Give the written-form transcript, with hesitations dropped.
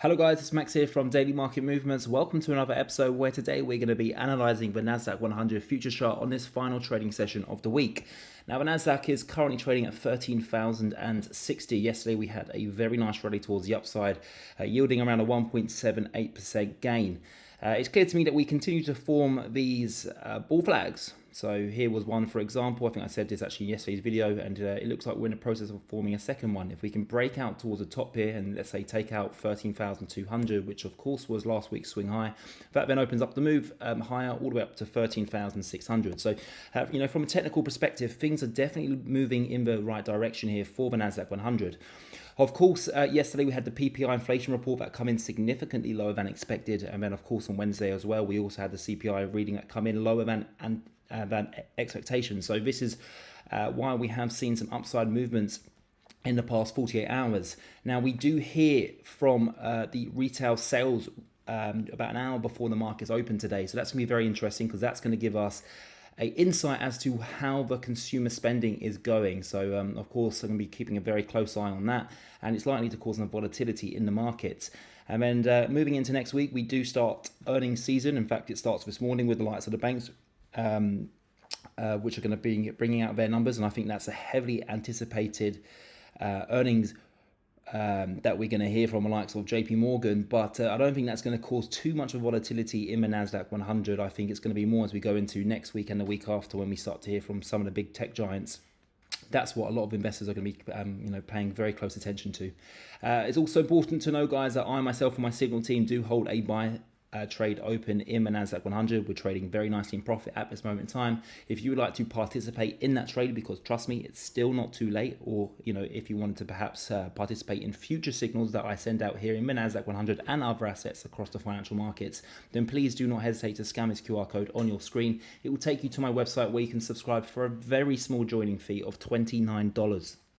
Hello guys, it's Max here from Daily Market Movements. Welcome to another episode where today we're going to be analysing the Nasdaq100 future chart on this final trading session of the week. Now the Nasdaq is currently trading at 13,060. Yesterday we had a very nice rally towards the upside, yielding around a 1.78% gain. It's clear to me that we continue to form these bull flags. So here was one, for example. I think I said this actually in yesterday's video, and it looks like we're in the process of forming a second one. If we can break out towards the top here and let's say take out 13,200, which of course was last week's swing high, that then opens up the move higher all the way up to 13,600. So from a technical perspective, things are definitely moving in the right direction here for the Nasdaq100. Of course, yesterday we had the PPI inflation report that come in significantly lower than expected, and then of course on Wednesday as well we also had the CPI reading that come in lower than expectations. So this is why we have seen some upside movements in the past 48 hours. Now we do hear from the retail sales about an hour before the markets open today, so that's going to be very interesting because that's going to give us an insight as to how the consumer spending is going. So of course I'm going to be keeping a very close eye on that, and it's likely to cause some volatility in the markets. And then moving into next week, we do start earnings season. In fact, it starts this morning with the likes of the banks, which are going to be bringing out their numbers, and I think that's a heavily anticipated earnings that we're going to hear from the likes of JP Morgan, but I don't think that's going to cause too much of volatility in the Nasdaq100. I think it's going to be more as we go into next week and the week after when we start to hear from some of the big tech giants. That's what a lot of investors are going to be paying very close attention to. It's also important to know, guys, that I myself and my Signal team do hold a buy trade open in the Nasdaq100. We're trading very nicely in profit at this moment in time. If you would like to participate in that trade, because trust me, it's still not too late, or if you wanted to perhaps participate in future signals that I send out here in the Nasdaq100 and other assets across the financial markets, then please do not hesitate to scan this QR code on your screen. It will take you to my website where you can subscribe for a very small joining fee of $29.